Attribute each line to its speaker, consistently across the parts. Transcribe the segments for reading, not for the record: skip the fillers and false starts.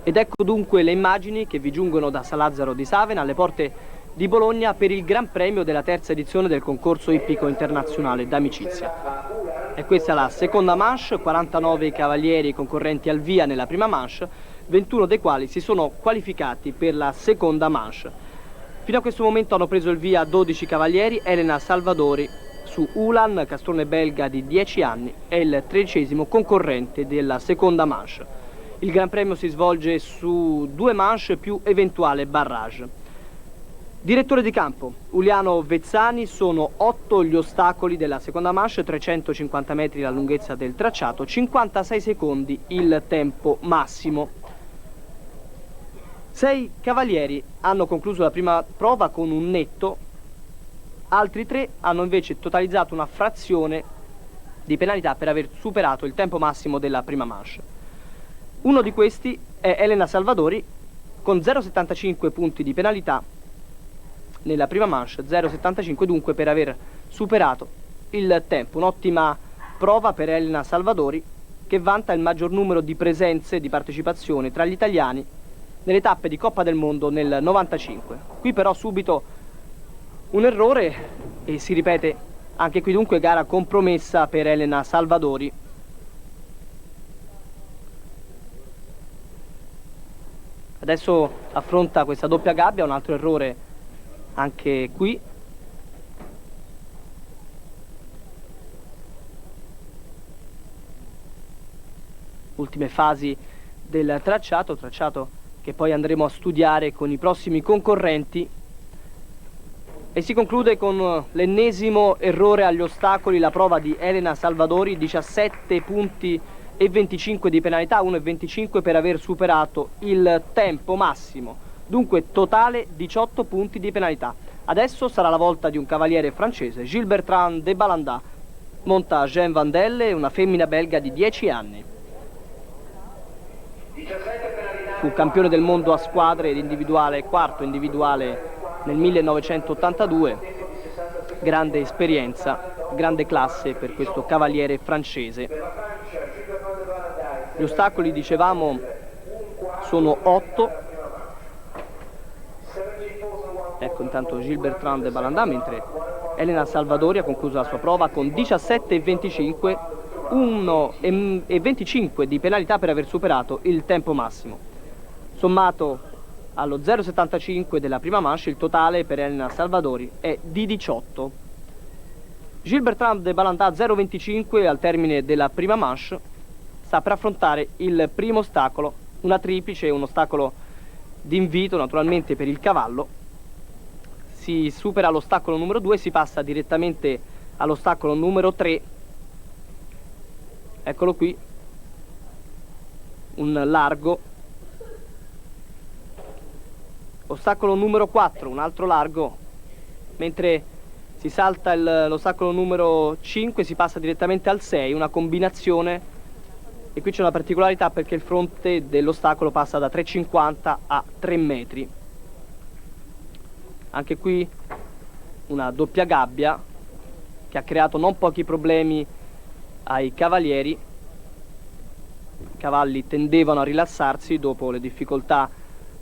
Speaker 1: Ed ecco dunque le immagini che vi giungono da San Lazzaro di Savena alle porte di Bologna per il Gran Premio della terza edizione del concorso ippico internazionale d'amicizia. E questa è la seconda manche, 49 cavalieri concorrenti al via nella prima manche, 21 dei quali si sono qualificati per la seconda manche. Fino a questo momento hanno preso il via 12 cavalieri. Elena Salvadori su Ulan, castrone belga di 10 anni, è il 13° concorrente della seconda manche. Il Gran Premio si svolge su 2 manche più eventuale barrage. Direttore di campo, Uliano Vezzani, sono 8 gli ostacoli della seconda manche, 350 metri la lunghezza del tracciato, 56 secondi il tempo massimo. 6 cavalieri hanno concluso la prima prova con un netto, altri 3 hanno invece totalizzato una frazione di penalità per aver superato il tempo massimo della prima manche. Uno di questi è Elena Salvadori con 0,75 punti di penalità nella prima manche, 0,75 dunque per aver superato il tempo. Un'ottima prova per Elena Salvadori, che vanta il maggior numero di presenze, di partecipazione tra gli italiani nelle tappe di Coppa del Mondo nel 95. Qui però subito un errore e si ripete anche qui dunque gara compromessa per Elena Salvadori. Adesso affronta questa doppia gabbia, un altro errore anche qui. Ultime fasi del tracciato che poi andremo a studiare con i prossimi concorrenti. E si conclude con l'ennesimo errore agli ostacoli, la prova di Elena Salvadori, 17 punti e 25 di penalità, 1,25 per aver superato il tempo massimo. Dunque totale 18 punti di penalità. Adesso sarà la volta di un cavaliere francese, Gilles Bertrand de Balanda. Monta Jean Vandelle, una femmina belga di 10 anni. Fu campione del mondo a squadre ed individuale, quarto individuale nel 1982. Grande esperienza, grande classe per questo cavaliere francese. Gli ostacoli, dicevamo, sono 8. Ecco intanto Gilles Bertrand de Balanda, mentre Elena Salvadori ha concluso la sua prova con 17,25, 1,25 di penalità per aver superato il tempo massimo. Sommato allo 0,75 della prima manche, il totale per Elena Salvadori è di 18. Gilles Bertrand de Balanda 0,25 al termine della prima manche sta per affrontare il primo ostacolo, una triplice, un ostacolo d'invito naturalmente per il cavallo. Si supera l'ostacolo numero 2, si passa direttamente all'ostacolo numero 3. Eccolo qui, un largo. Ostacolo numero 4, un altro largo, mentre si salta l'ostacolo numero 5, si passa direttamente al 6, una combinazione. E qui c'è una particolarità perché il fronte dell'ostacolo passa da 3,50 a 3 metri. Anche qui una doppia gabbia che ha creato non pochi problemi ai cavalieri. I cavalli tendevano a rilassarsi dopo le difficoltà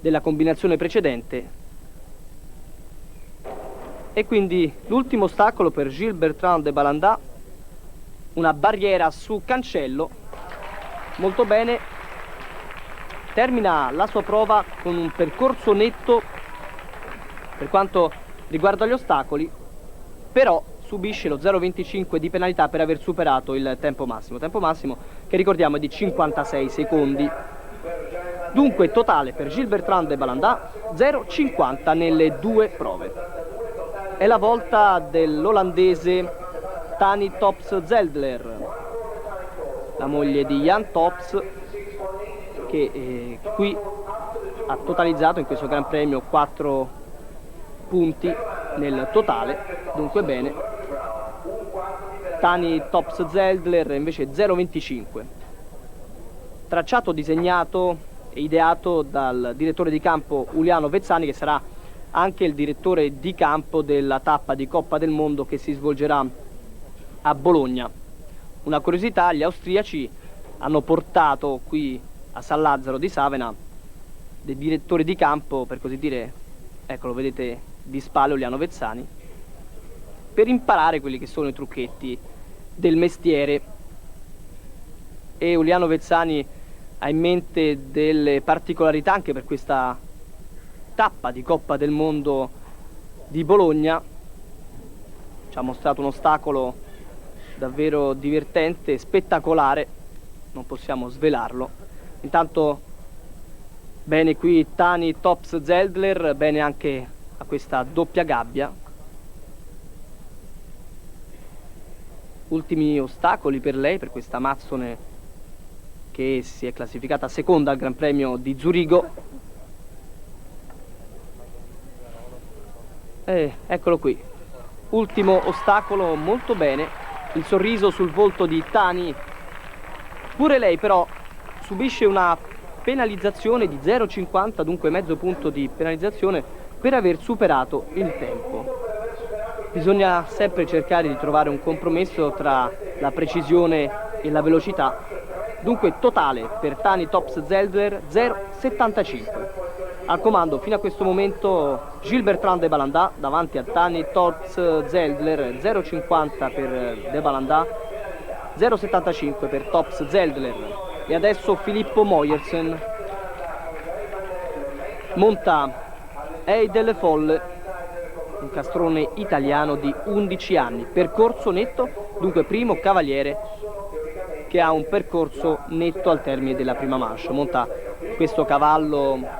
Speaker 1: della combinazione precedente. E quindi l'ultimo ostacolo per Gilles Bertrand de Balanda, una barriera su cancello. Molto bene, termina la sua prova con un percorso netto per quanto riguarda gli ostacoli, però subisce lo 0,25 di penalità per aver superato il tempo massimo che ricordiamo è di 56 secondi. Dunque totale per Gilles Bertrand de Balanda 0,50 nelle 2 prove. È la volta dell'olandese Tani Tops Zeldler, la moglie di Jan Tops, che qui ha totalizzato in questo Gran Premio 4 punti nel totale, dunque bene. Tani Tops Zeldler invece 0,25. Tracciato disegnato e ideato dal direttore di campo Uliano Vezzani, che sarà anche il direttore di campo della tappa di Coppa del Mondo che si svolgerà a Bologna. Una curiosità, gli austriaci hanno portato qui a San Lazzaro di Savena del direttore di campo, per così dire, ecco, lo vedete di spalle Uliano Vezzani, per imparare quelli che sono i trucchetti del mestiere. E Uliano Vezzani ha in mente delle particolarità anche per questa tappa di Coppa del Mondo di Bologna. Ci ha mostrato un ostacolo davvero divertente, spettacolare, non possiamo svelarlo. Intanto bene qui Tani Tops Zeldler, bene anche a questa doppia gabbia. Ultimi ostacoli per lei, per questa amazzone che si è classificata seconda al Gran Premio di Zurigo. Eccolo qui, ultimo ostacolo, molto bene, il sorriso sul volto di Tani. Pure lei però subisce una penalizzazione di 0,50, dunque mezzo punto di penalizzazione per aver superato il tempo. Bisogna sempre cercare di trovare un compromesso tra la precisione e la velocità. Dunque totale per Tani Tops Zeldler 0,75. Al comando fino a questo momento Gilles-Bertrand de Balanda davanti a Tani Tops Zeldler, 0,50 per de Balanda, 0,75 per Tops Zeldler. E adesso Filippo Moyersen monta Eidel Folle, un castrone italiano di 11 anni, percorso netto, dunque primo cavaliere che ha un percorso netto al termine della prima manche. Monta questo cavallo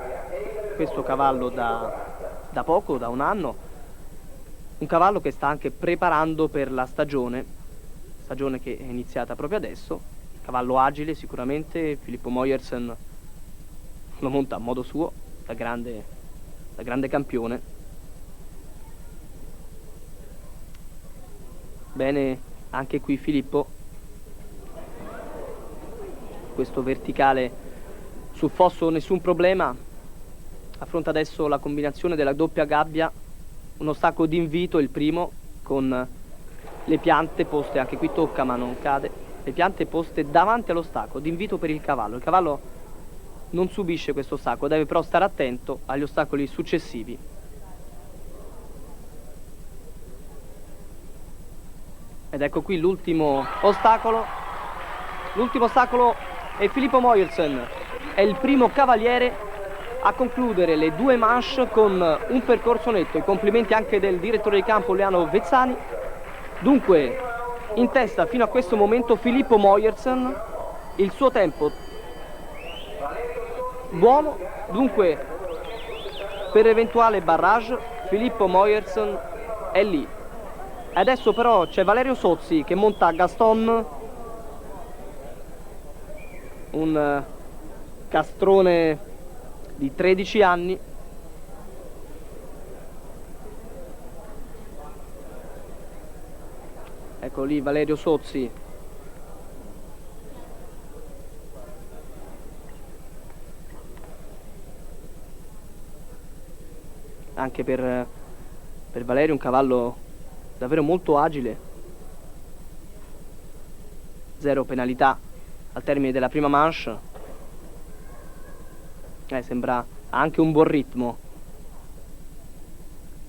Speaker 1: da poco, da un anno, un cavallo che sta anche preparando per la stagione che è iniziata proprio adesso. Cavallo agile sicuramente, Filippo Moyersen lo monta a modo suo, da grande campione. Bene anche qui Filippo, questo verticale sul fosso nessun problema. Affronta adesso la combinazione della doppia gabbia, un ostacolo d'invito, il primo, con le piante poste, anche qui tocca ma non cade, le piante poste davanti all'ostacolo, d'invito per il cavallo. Il cavallo non subisce questo ostacolo, deve però stare attento agli ostacoli successivi. Ed ecco qui l'ultimo ostacolo. L'ultimo ostacolo è Filippo Moyersen, è il primo cavaliere a concludere le due manche con un percorso netto. I complimenti anche del direttore di campo Uliano Vezzani. Dunque in testa fino a questo momento Filippo Moyersen, il suo tempo buono, dunque per eventuale barrage Filippo Moyersen è lì. Adesso però c'è Valerio Sozzi che monta Gaston, un castrone di 13 anni. Ecco lì Valerio Sozzi. Anche per Valerio un cavallo davvero molto agile. Zero penalità al termine della prima manche. Sembra anche un buon ritmo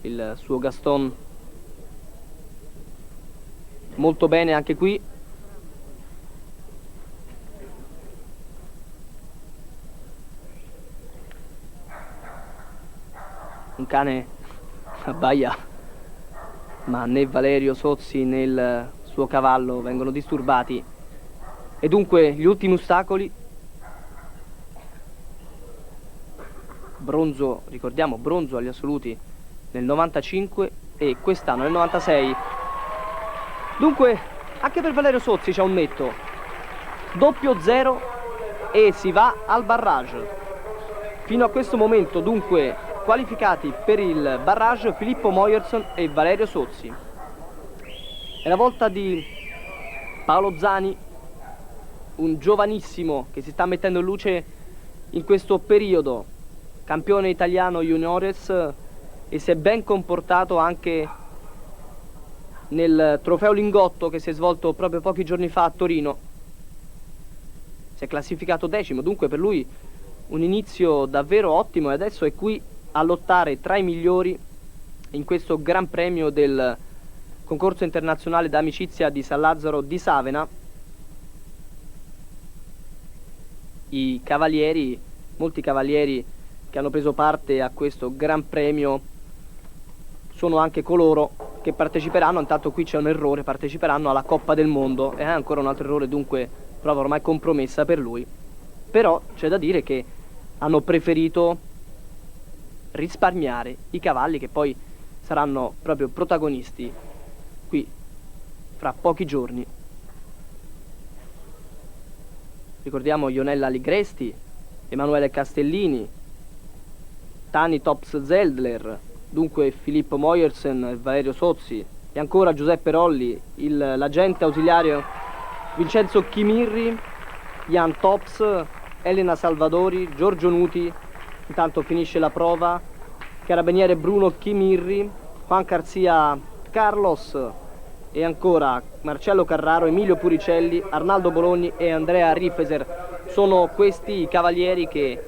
Speaker 1: il suo Gaston. Molto bene anche qui. Un cane abbaia, ma né Valerio Sozzi né il suo cavallo vengono disturbati. E dunque gli ultimi ostacoli. Bronzo, ricordiamo, bronzo agli assoluti nel 95 e quest'anno nel 96. Dunque anche per Valerio Sozzi c'è un netto doppio zero e si va al barrage. Fino a questo momento dunque qualificati per il barrage Filippo Moyersen e Valerio Sozzi. È la volta di Paolo Zani, un giovanissimo che si sta mettendo in luce in questo periodo, campione italiano juniores, e si è ben comportato anche nel trofeo Lingotto che si è svolto proprio pochi giorni fa a Torino. Si è classificato 10º, dunque per lui un inizio davvero ottimo e adesso è qui a lottare tra i migliori in questo Gran Premio del concorso internazionale d'amicizia di San Lazzaro di Savena. I cavalieri, molti cavalieri che hanno preso parte a questo Gran Premio sono anche coloro che parteciperanno, intanto qui c'è un errore, parteciperanno alla Coppa del Mondo, e ancora un altro errore, dunque prova ormai compromessa per lui. Però c'è da dire che hanno preferito risparmiare i cavalli che poi saranno proprio protagonisti qui fra pochi giorni. Ricordiamo Ionella Ligresti, Emanuele Castellini, Tani Tops Zeldler, dunque Filippo Moyersen e Valerio Sozzi, e ancora Giuseppe Rolli, l'agente ausiliario Vincenzo Chimirri, Jan Tops, Elena Salvadori, Giorgio Nuti. Intanto finisce la prova, carabiniere Bruno Chimirri, Juan Garcia Carlos e ancora Marcello Carraro, Emilio Puricelli, Arnaldo Bologni e Andrea Riffeser. Sono questi i cavalieri che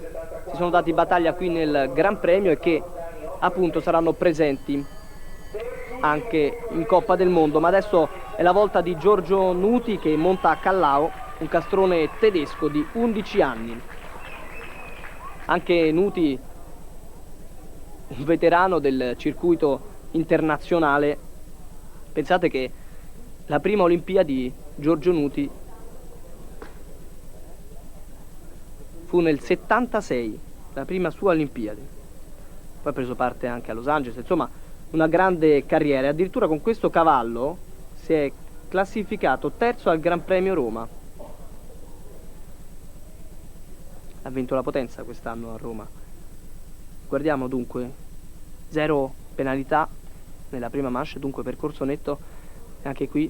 Speaker 1: si sono dati battaglia qui nel Gran Premio e che appunto saranno presenti anche in Coppa del Mondo. Ma adesso è la volta di Giorgio Nuti che monta a Callao, un castrone tedesco di 11 anni. Anche Nuti, un veterano del circuito internazionale. Pensate che la prima Olimpiadi Giorgio Nuti fu nel 76, la prima sua Olimpiadi. Poi ha preso parte anche a Los Angeles, insomma una grande carriera. Addirittura con questo cavallo si è classificato terzo al Gran Premio Roma. Ha vinto la Potenza quest'anno a Roma. Guardiamo dunque, 0 penalità nella prima manche, dunque percorso netto anche qui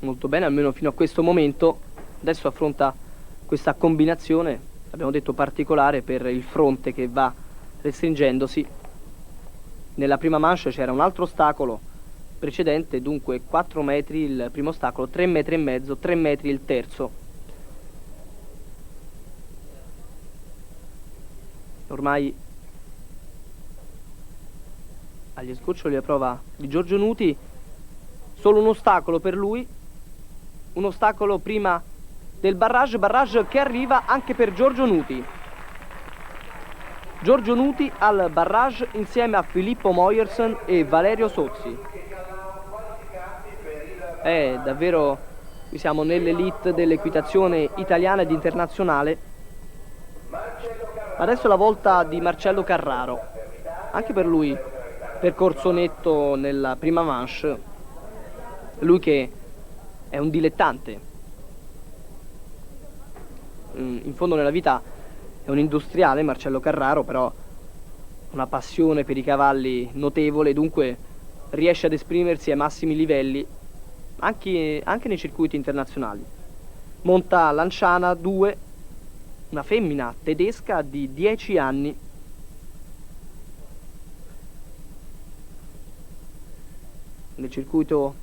Speaker 1: molto bene, almeno fino a questo momento. Adesso affronta questa combinazione, abbiamo detto particolare, per il fronte che va restringendosi. Nella prima manche c'era un altro ostacolo precedente, dunque 4 metri il primo ostacolo, 3 metri e mezzo, 3 metri il terzo. Ormai agli sgoccioli la prova di Giorgio Nuti, solo un ostacolo per lui, un ostacolo prima del barrage che arriva anche per Giorgio Nuti. Giorgio Nuti al barrage insieme a Filippo Moyersen e Valerio Sozzi. Davvero, qui siamo nell'elite dell'equitazione italiana ed internazionale. Adesso la volta di Marcello Carraro, anche per lui percorso netto nella prima manche, lui che è un dilettante, in fondo nella vita è un industriale Marcello Carraro, però una passione per i cavalli notevole, dunque riesce ad esprimersi ai massimi livelli anche nei circuiti internazionali. Monta Lanciana 2, una femmina tedesca di 10 anni. Nel circuito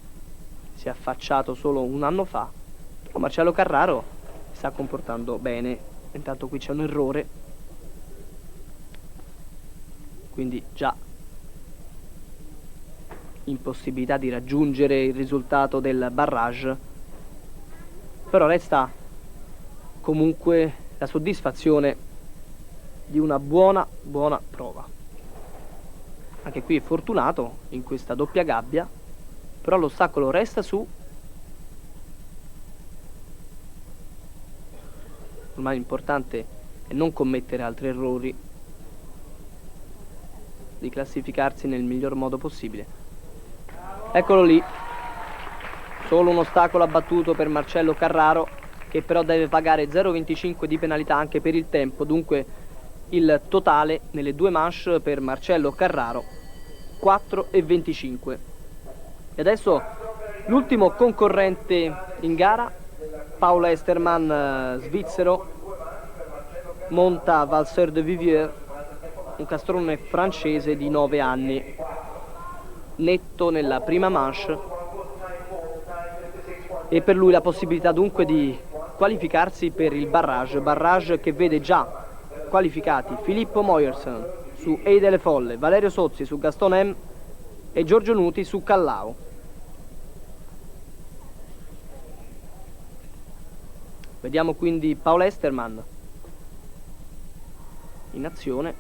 Speaker 1: si è affacciato solo un anno fa. Marcello Carraro si sta comportando bene. Intanto qui c'è un errore, quindi già impossibilità di raggiungere il risultato del barrage, però resta comunque la soddisfazione di una buona prova. Anche qui è fortunato in questa doppia gabbia, però l'ostacolo resta su. Ormai l'importante è non commettere altri errori, di classificarsi nel miglior modo possibile. Eccolo lì, solo un ostacolo abbattuto per Marcello Carraro, che però deve pagare 0,25 di penalità anche per il tempo. Dunque il totale nelle due manche per Marcello Carraro 4,25. E adesso l'ultimo concorrente in gara, Paula Esterman, svizzero, monta Valseur de Vivier, un castrone francese di 9 anni, netto nella prima manche, e per lui la possibilità dunque di qualificarsi per il barrage che vede già qualificati Filippo Moyerson su Ei delle Folle, Valerio Sozzi su Gaston M e Giorgio Nuti su Callao. Vediamo quindi Paul Esterman in azione.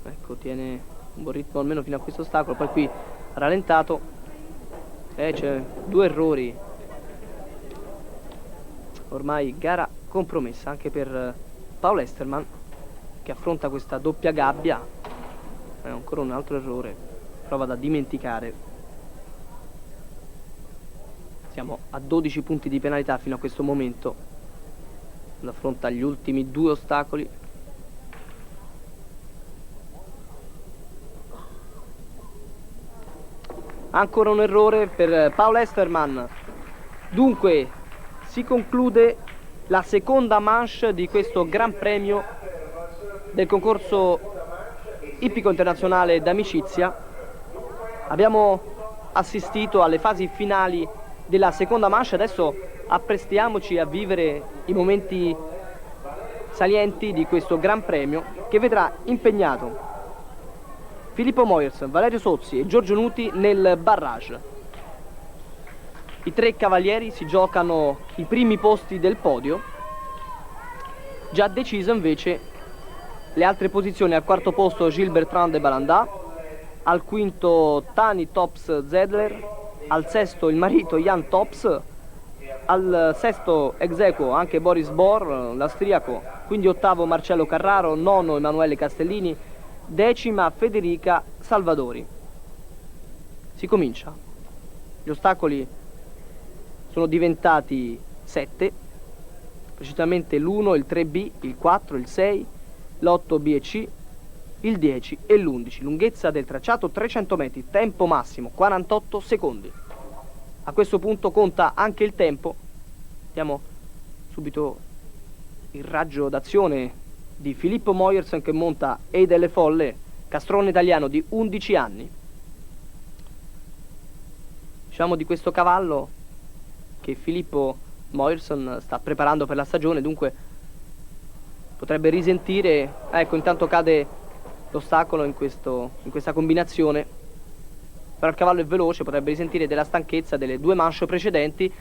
Speaker 1: Ecco, tiene un buon ritmo almeno fino a questo ostacolo, poi qui rallentato, c'è 2 errori, ormai gara compromessa anche per Paul Esterman, che affronta questa doppia gabbia. Ancora un altro errore, prova da dimenticare. Siamo a 12 punti di penalità fino a questo momento, affronta gli ultimi 2 ostacoli. Ancora un errore per Paul Esterman. Dunque si conclude la seconda manche di questo Gran Premio del concorso ippico internazionale d'amicizia. Abbiamo assistito alle fasi finali della seconda manche, adesso apprestiamoci a vivere i momenti salienti di questo Gran Premio che vedrà impegnato Filippo Moyerson, Valerio Sozzi e Giorgio Nuti nel barrage. I 3 cavalieri si giocano i primi posti del podio. Già deciso invece le altre posizioni: al 4° posto Gilles Bertrand de Balanda, al 5° Tani Tops Zedler, al 6° il marito Jan Tops, al 6° ex aequo anche Boris Bor, l'austriaco, quindi 8° Marcello Carraro, 9° Emanuele Castellini, 10ª Federica Salvadori. Si comincia. Gli ostacoli sono diventati 7, precisamente l'1, il 3B, il 4, il 6, l'8 B e C, il 10 e l'11. Lunghezza del tracciato 300 metri, tempo massimo 48 secondi. A questo punto conta anche il tempo. Vediamo subito il raggio d'azione di Filippo Moyerson che monta Ei delle Folle, castrone italiano di 11 anni. Diciamo di questo cavallo che Filippo Moyerson sta preparando per la stagione, dunque potrebbe risentire. Ecco, intanto cade l'ostacolo in questa combinazione, però il cavallo è veloce, potrebbe risentire della stanchezza delle 2 manche precedenti.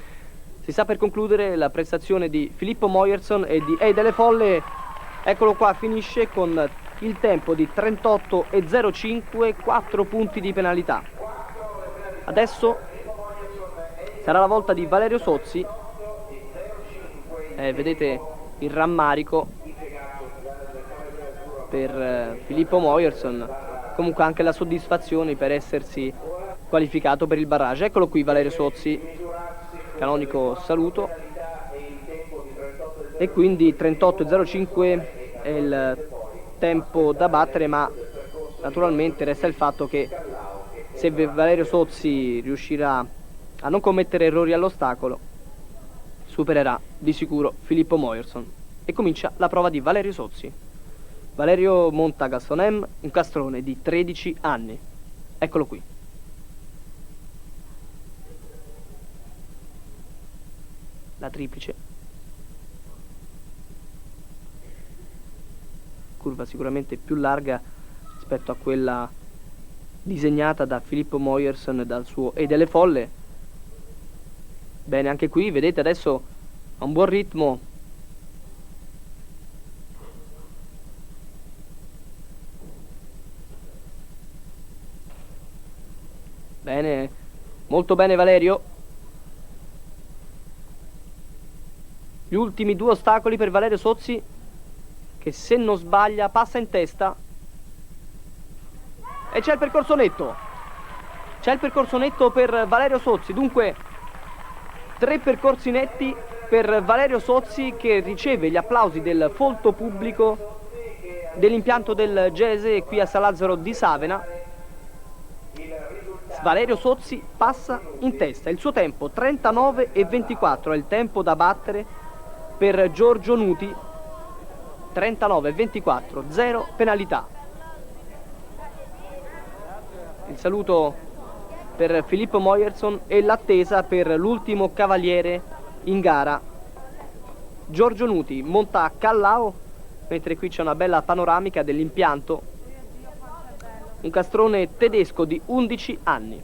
Speaker 1: Si sta per concludere la prestazione di Filippo Moyerson e di Ei delle Folle. Eccolo qua, finisce con il tempo di 38,05, 4 punti di penalità. Adesso sarà la volta di Valerio Sozzi. Vedete il rammarico per Filippo Moyerson, comunque anche la soddisfazione per essersi qualificato per il barrage. Eccolo qui Valerio Sozzi, canonico saluto. E quindi 38,05 è il tempo da battere, ma naturalmente resta il fatto che se Valerio Sozzi riuscirà a non commettere errori all'ostacolo, supererà di sicuro Filippo Moyerson. E comincia la prova di Valerio Sozzi. Valerio monta Gaston M, un castrone di 13 anni. Eccolo qui. La triplice. Curva sicuramente più larga rispetto a quella disegnata da Filippo Moyerson e dal suo Ei delle Folle. Bene, anche qui vedete adesso ha un buon ritmo. Bene, molto bene Valerio. Gli ultimi 2 ostacoli per Valerio Sozzi, che se non sbaglia passa in testa. E c'è il percorso netto. C'è il percorso netto per Valerio Sozzi. Dunque 3 percorsi netti per Valerio Sozzi, che riceve gli applausi del folto pubblico dell'impianto del Gese qui a Salazzaro di Savena. Valerio Sozzi passa in testa. Il suo tempo 39,24 è il tempo da battere per Giorgio Nuti. 39,24, 0 penalità. Il saluto per Filippo Moyerson e l'attesa per l'ultimo cavaliere in gara, Giorgio Nuti. Monta a Callao, mentre qui c'è una bella panoramica dell'impianto, un castrone tedesco di 11 anni.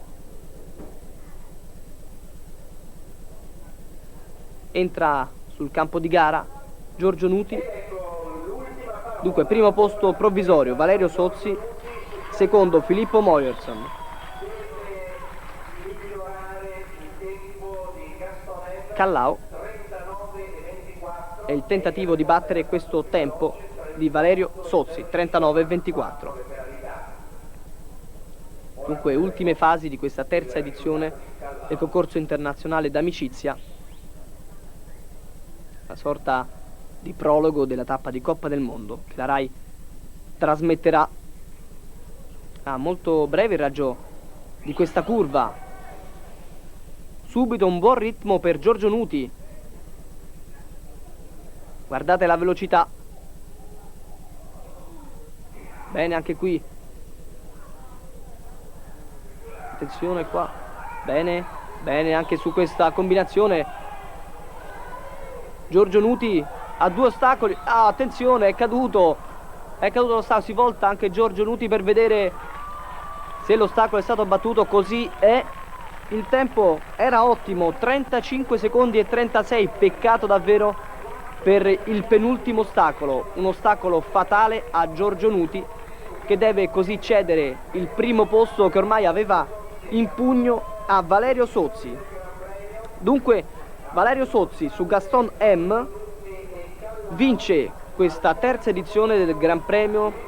Speaker 1: Entra sul campo di gara Giorgio Nuti. Dunque, primo posto provvisorio Valerio Sozzi, secondo Filippo Moyerson. Callao è il tentativo di battere questo tempo di Valerio Sozzi, 39,24. Dunque, ultime fasi di questa terza edizione del concorso internazionale d'amicizia, una sorta di prologo della tappa di Coppa del Mondo che la RAI trasmetterà a molto breve il raggio di questa curva. Subito un buon ritmo per Giorgio Nuti, guardate la velocità, bene anche qui, attenzione qua, bene, bene anche su questa combinazione. Giorgio Nuti ha due ostacoli, attenzione, è caduto l'ostacolo, si volta anche Giorgio Nuti per vedere se l'ostacolo è stato battuto, così è. Il tempo era ottimo, 35 secondi e 36, peccato davvero per il penultimo ostacolo, un ostacolo fatale a Giorgio Nuti, che deve così cedere il primo posto che ormai aveva in pugno a Valerio Sozzi. Dunque Valerio Sozzi su Gaston M vince questa terza edizione del Gran Premio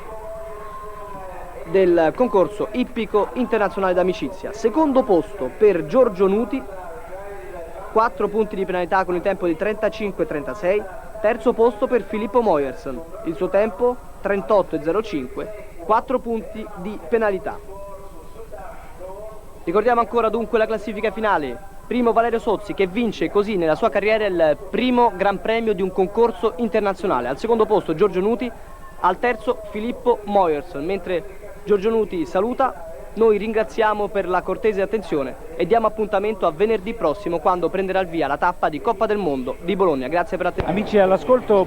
Speaker 1: del concorso ippico internazionale d'amicizia. Secondo posto per Giorgio Nuti, 4 punti di penalità con il tempo di 35,36. Terzo posto per Filippo Moyerson, il suo tempo 38,05, 4 punti di penalità. Ricordiamo ancora dunque la classifica finale. Primo Valerio Sozzi, che vince così nella sua carriera il primo Gran Premio di un concorso internazionale. Al secondo posto Giorgio Nuti, al terzo Filippo Moyerson. Mentre Giorgio Nuti saluta, noi ringraziamo per la cortese attenzione e diamo appuntamento a venerdì prossimo, quando prenderà il via la tappa di Coppa del Mondo di Bologna. Grazie per l'attenzione.
Speaker 2: Amici all'ascolto,